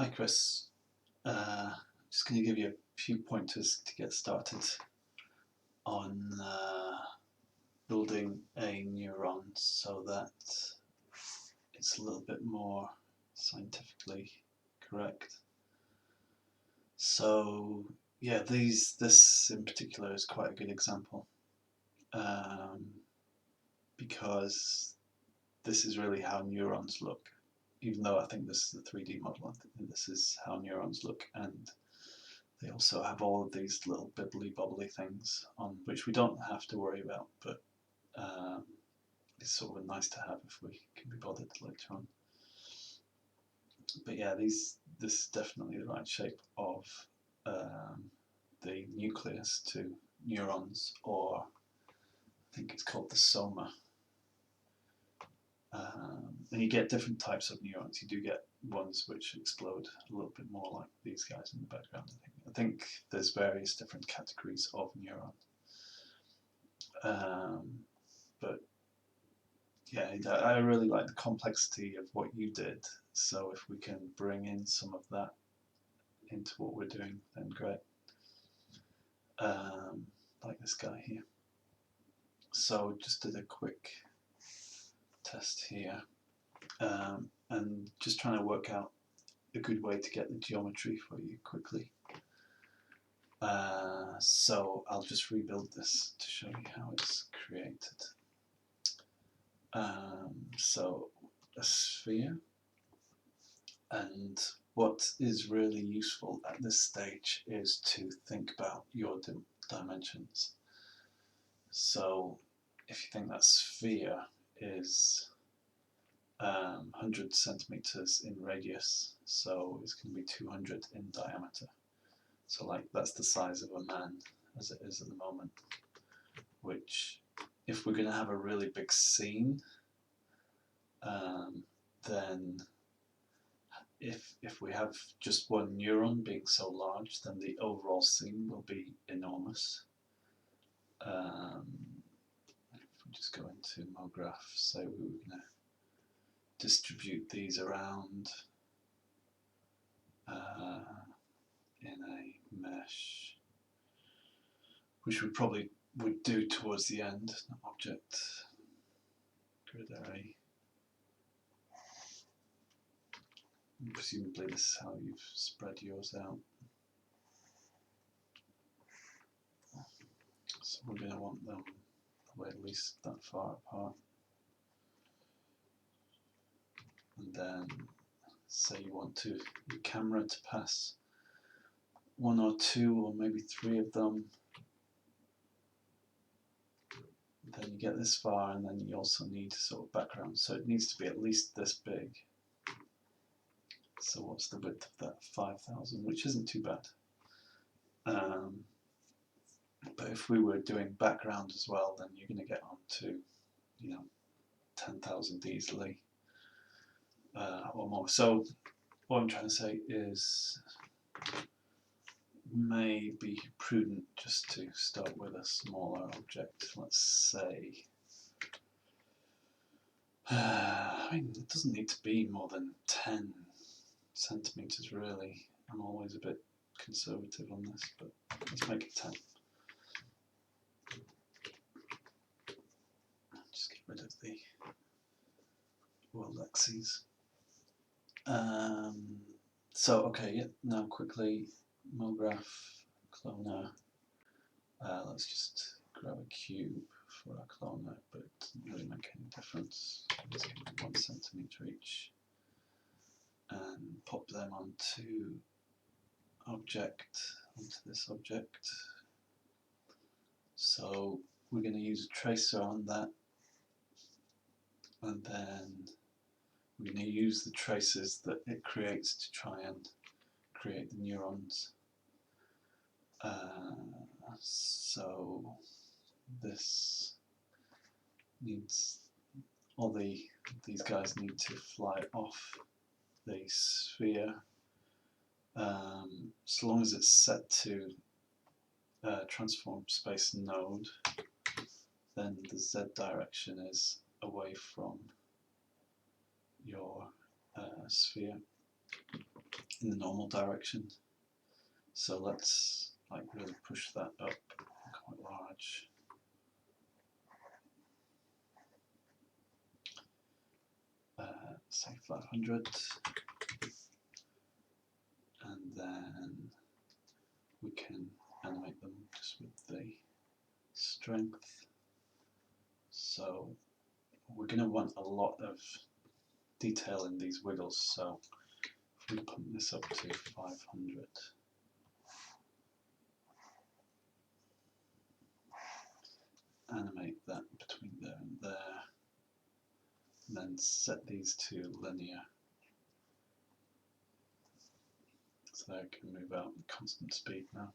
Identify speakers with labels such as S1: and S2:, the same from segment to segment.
S1: Hi Chris, just going to give you a few pointers to get started on building a neuron so that it's a little bit more scientifically correct. So yeah, this in particular is quite a good example because this is really how neurons look. Even though I think this is a 3D model, I think this is how neurons look, and they also have all of these little bibbly bobbly things on which we don't have to worry about, but it's sort of nice to have if we can be bothered later on. But yeah, this is definitely the right shape of the nucleus to neurons, or I think it's called the soma. And you get different types of neurons. You do get ones which explode a little bit more like these guys in the background. I think there's various different categories of neuron. But yeah, I really like the complexity of what you did. So if we can bring in some of that into what we're doing, then great. Like this guy here. So just did a quick test here, and just trying to work out a good way to get the geometry for you quickly. So I'll just rebuild this to show you how it's created. So a sphere, and what is really useful at this stage is to think about your dimensions. So if you think that sphere is 100 centimeters in radius, so it's going to be 200 in diameter. So like that's the size of a man as it is at the moment, which if we're going to have a really big scene, then if we have just one neuron being so large, then the overall scene will be enormous. If we just go into MoGraph, say we were going to distribute these around in a mesh, which we probably would do towards the end. Object grid array. And presumably this is how you've spread yours out. So we're going to want them away at least that far apart. And then say you want your camera to pass one or two or maybe three of them. Then you get this far, and then you also need sort of background. So it needs to be at least this big. So what's the width of that? 5,000, which isn't too bad. But if we were doing background as well, then you're going to get on to, 10,000 easily, or more. So what I'm trying to say is, may be prudent just to start with a smaller object. Let's say, I mean, it doesn't need to be more than 10 centimeters really. I'm always a bit conservative on this, but let's make it 10. Just get rid of the world axes. So okay, yeah, now quickly MoGraph cloner. Let's just grab a cube for our cloner, but it doesn't really make any difference. Just give them 1 centimeter each and pop them onto this object. So we're going to use a tracer on that, and then we're going to use the traces that it creates to try and create the neurons. So this needs, these guys need to fly off the sphere. So long as it's set to transform space node, then the Z direction is away from your sphere. in the normal direction. So let's like really push that up quite large. Say 500, and then we can animate them just with the strength. So we're going to want a lot of detail in these wiggles, so if we pump this up to 500, animate that between there and there, and then set these to linear, so they can move out at constant speed now.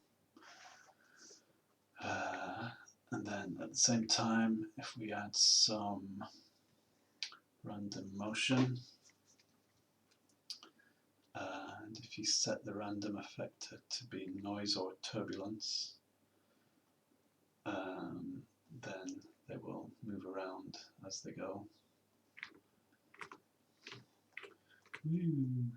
S1: And then at the same time, if we add some random motion, and if you set the random effector to be noise or turbulence, then they will move around as they go. Woo.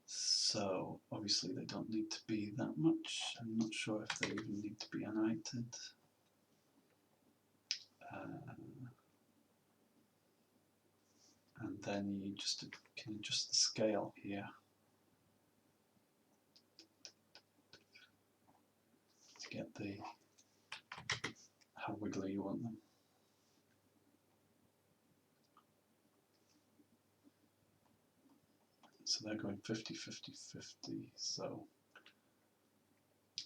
S1: So obviously they don't need to be that much. I'm not sure if they even need to be animated. And then you just can adjust the scale here to get how wiggly you want them. So they're going 50, 50, 50. So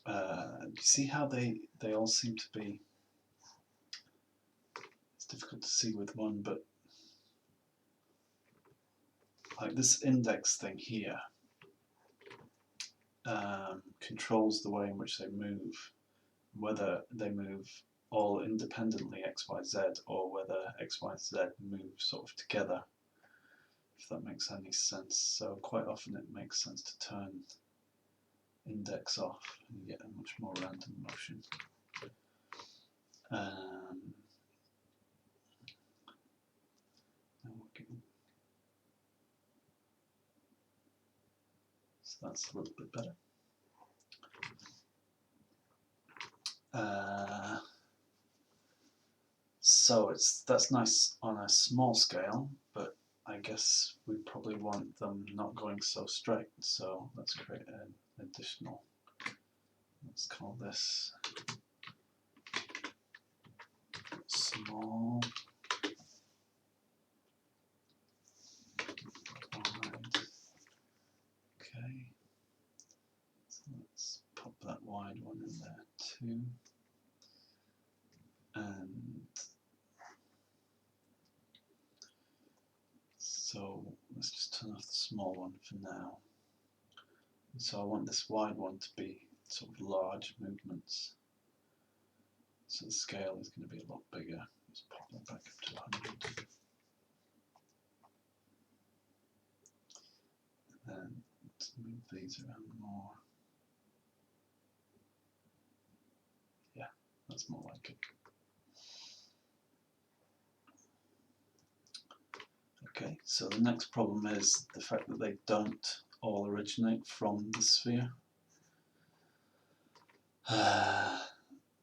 S1: you see how they all seem to be. It's difficult to see with one, but like this index thing here controls the way in which they move, whether they move all independently X, Y, Z, or whether X, Y, Z move sort of together, if that makes any sense. So quite often it makes sense to turn index off and you get a much more random motion. So that's a little bit better. So that's nice on a small scale, but I guess we probably want them not going so straight. So let's create an additional. Let's call this small wide. Okay. So let's pop that wide one in there too. And so let's just turn off the small one for now. And so I want this wide one to be sort of large movements. So the scale is going to be a lot bigger. Let's pop that back up to 100. And then let's move these around more. Yeah, that's more like it. Okay, so the next problem is the fact that they don't all originate from the sphere.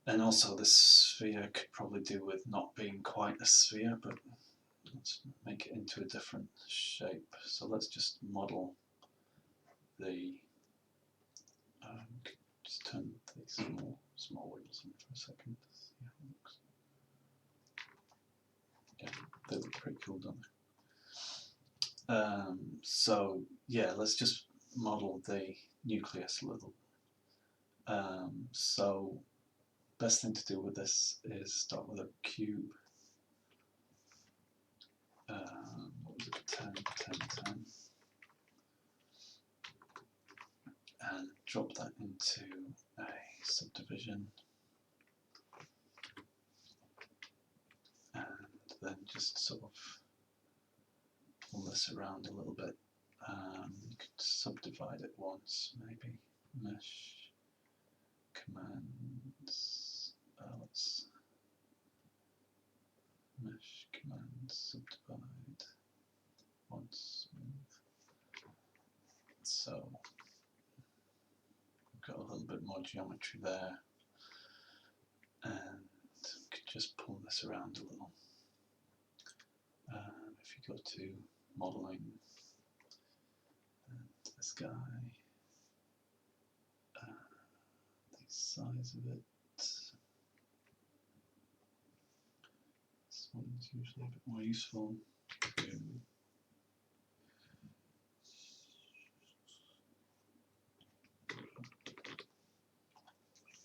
S1: And also this sphere could probably do with not being quite a sphere, but let's make it into a different shape. So let's just model the, just turn these small wiggles on for a second. See how it looks. Yeah, they look pretty cool, don't they? So yeah, let's just model the nucleus a little. So best thing to do with this is start with a cube. What was it? 10, 10, 10. And drop that into a subdivision. And then just sort of pull this around a little bit. You could subdivide it once, maybe. Mesh, commands. Let's Mesh command subdivide once smooth. So we've got a little bit more geometry there, and we could just pull this around a little. If you go to modeling, and this guy, the size of it. This one's usually a bit more useful.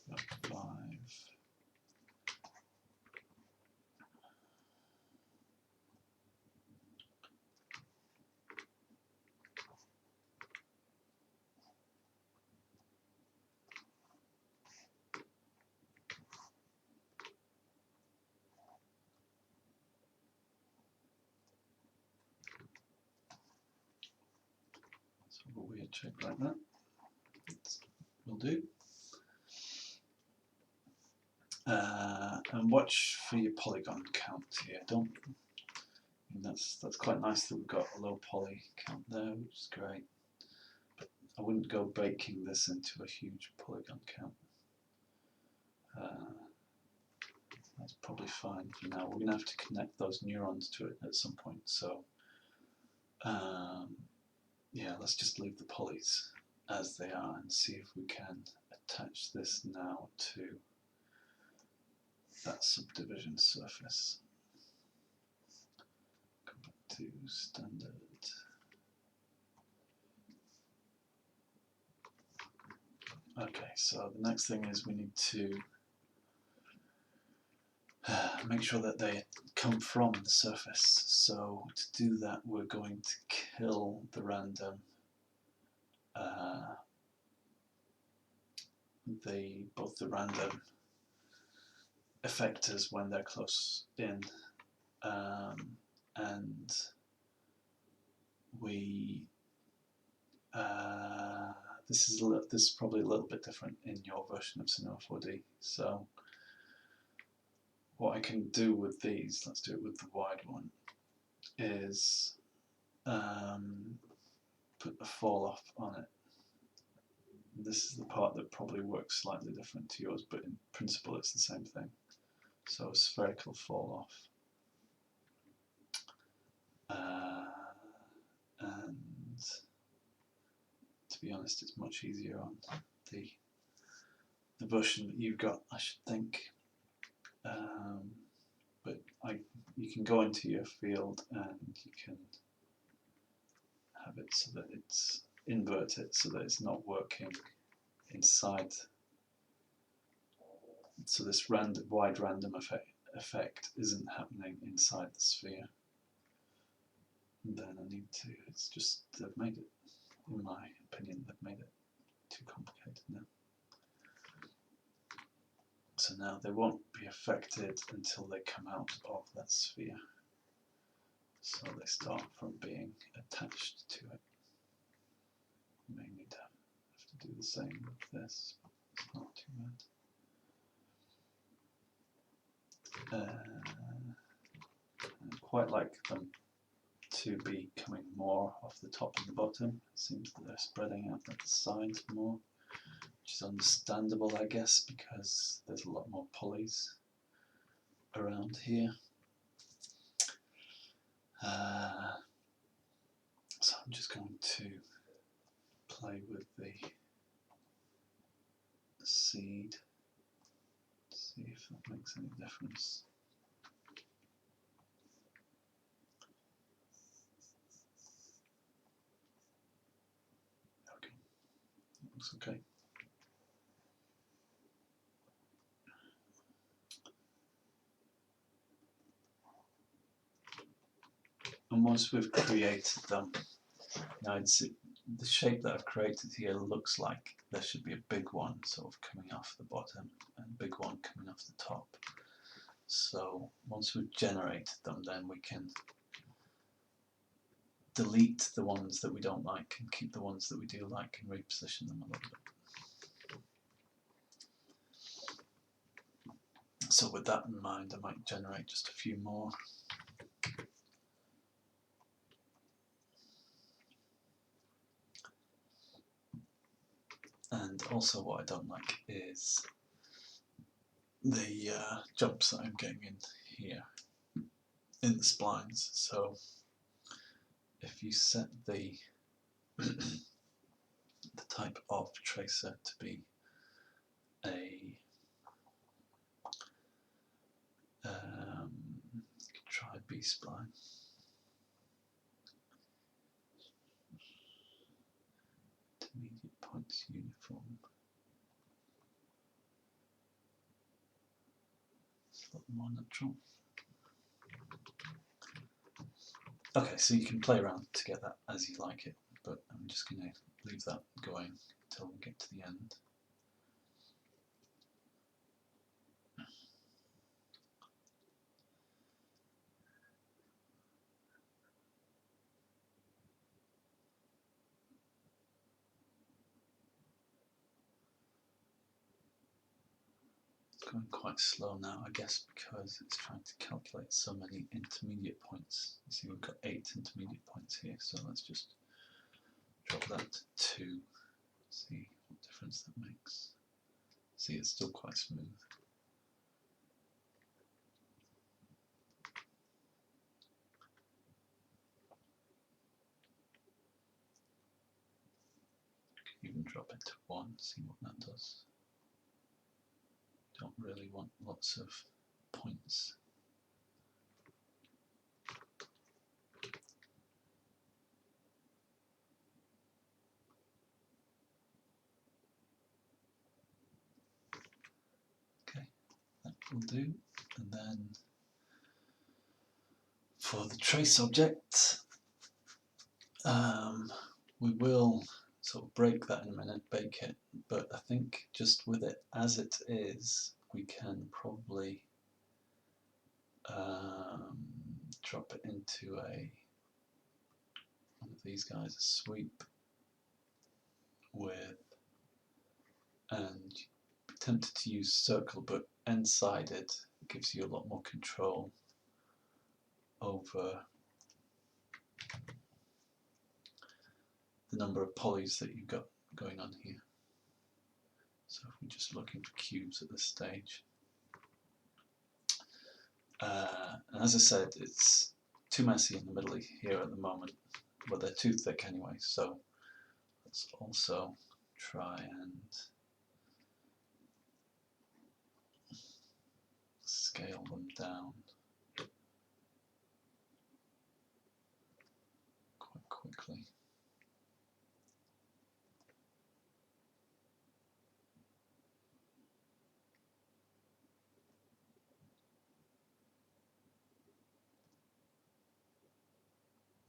S1: About 5. So a weird shape like that will do. And watch for your polygon count here. That's quite nice that we've got a low poly count there, which is great. But I wouldn't go baking this into a huge polygon count. That's probably fine for now. We're going to have to connect those neurons to it at some point. So yeah, let's just leave the polys as they are and see if we can attach this now to that subdivision surface. Go back to standard. Okay, so the next thing is we need to make sure that they come from the surface. So to do that, we're going to kill the random both the random effectors when they're close in, and we this is probably a little bit different in your version of Cinema 4D. So what I can do with these, let's do it with the wide one, is put a fall off on it. This is the part that probably works slightly different to yours, but in principle it's the same thing. So a spherical fall off. And to be honest, it's much easier on the version that you've got, I should think. But you can go into your field and you can have it so that it's invert it so that it's not working inside. So this wide random effect isn't happening inside the sphere. And then I need to, it's just, they've made it, in my opinion, they've made it too complicated now. So now they won't be affected until they come out of that sphere. So they start from being attached to it. You may need to have to do the same with this. It's not too bad. I quite like them to be coming more off the top and the bottom. It seems that they're spreading out at the sides more, which is understandable, I guess, because there's a lot more polys around here. So I'm just going to play with the seed, see if that makes any difference. Okay, that looks okay. And once we've created them, now the shape that I've created here looks like there should be a big one sort of coming off the bottom and a big one coming off the top. So once we've generated them, then we can delete the ones that we don't like and keep the ones that we do like and reposition them a little bit. So with that in mind, I might generate just a few more. And also what I don't like is the jumps that I'm getting in here in the splines. So if you set the the type of tracer to be a try B-spline. Intermediate points uniform. It's a little more natural. Okay, so you can play around to get that as you like it, but I'm just going to leave that going until we get to the end. It's going quite slow now, I guess, because it's trying to calculate so many intermediate points. You see, we've got 8 intermediate points here, so let's just drop that to 2. See what difference that makes. See, it's still quite smooth. Even drop it to 1, see what that does. Don't really want lots of points. Okay, that will do. And then for the trace object, we will sort of break that in a minute, bake it, but I think just with it as it is, we can probably drop it into one of these guys, a sweep with, and be tempted to use circle, but n-sided gives you a lot more control over the number of polys that you've got going on here. So if we're just looking for cubes at this stage, and as I said, it's too messy in the middle here at the moment, but they're too thick anyway, so let's also try and scale them down quite quickly.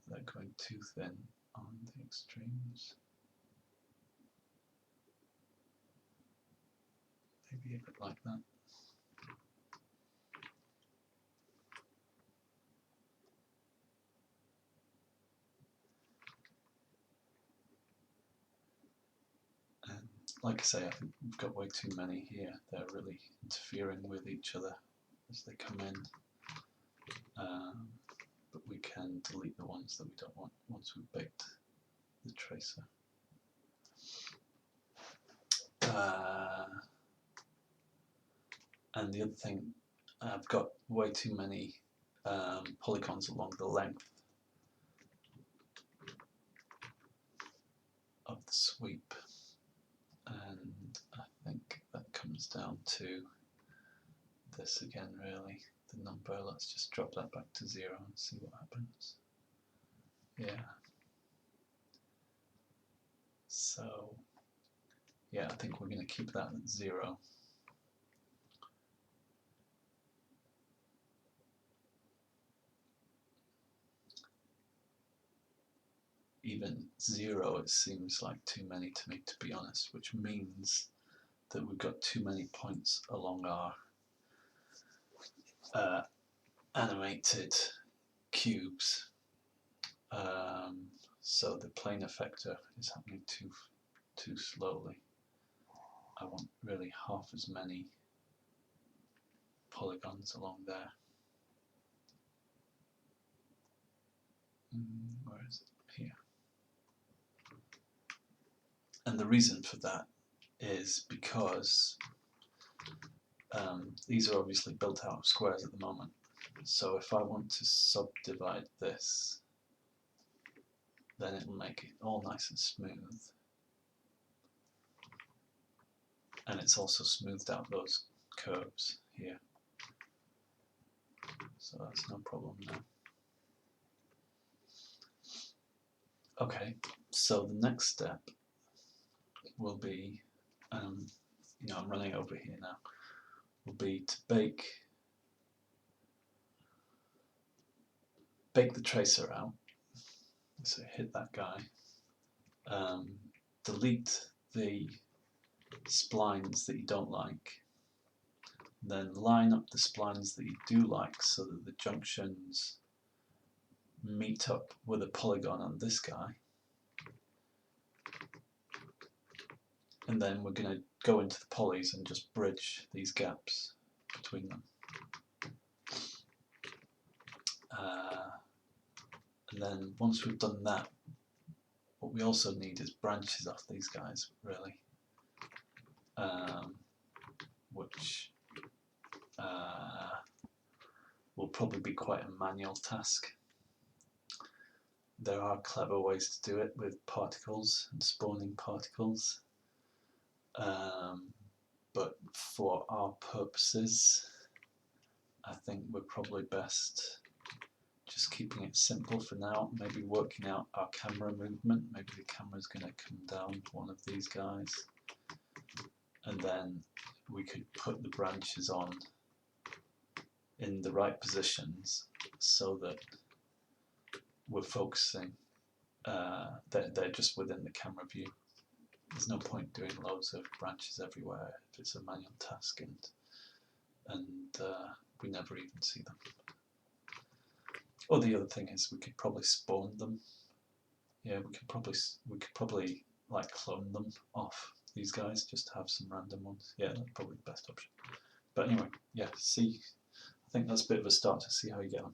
S1: They're going too thin on the extremes. Maybe a bit like that. And like I say, I think we've got way too many here. They're really interfering with each other as they come in. But we can delete the ones that we don't want once we've baked the tracer. And the other thing, I've got way too many polygons along the length of the sweep, and I think that comes down to this again, really, the number. Let's just drop that back to 0 and see what happens. Yeah. So, yeah, I think we're going to keep that at 0. Even 0, it seems like too many to me, to be honest, which means that we've got too many points along our animated cubes. So the plane effector is happening too slowly. I want really half as many polygons along there. Where is it? Here. And the reason for that is because these are obviously built out of squares at the moment. So if I want to subdivide this, then it'll make it all nice and smooth. And it's also smoothed out those curves here. So that's no problem now. Okay, so the next step will be, I'm running over here now, will be to bake the tracer out. So hit that guy, delete the splines that you don't like, then line up the splines that you do like so that the junctions meet up with a polygon on this guy. And then we're going to go into the polys and just bridge these gaps between them. And then once we've done that, what we also need is branches off these guys, really, which will probably be quite a manual task. There are clever ways to do it with particles and spawning particles, but for our purposes, I think we're probably best just keeping it simple for now, maybe working out our camera movement. Maybe the camera's going to come down one of these guys, and then we could put the branches on in the right positions so that we're focusing, they're just within the camera view. There's no point doing loads of branches everywhere if it's a manual task and we never even see them. Or the other thing is we could probably spawn them. Yeah, we could probably like clone them off these guys just to have some random ones. Yeah, that's probably the best option. But anyway, yeah, I think that's a bit of a start to see how you get on.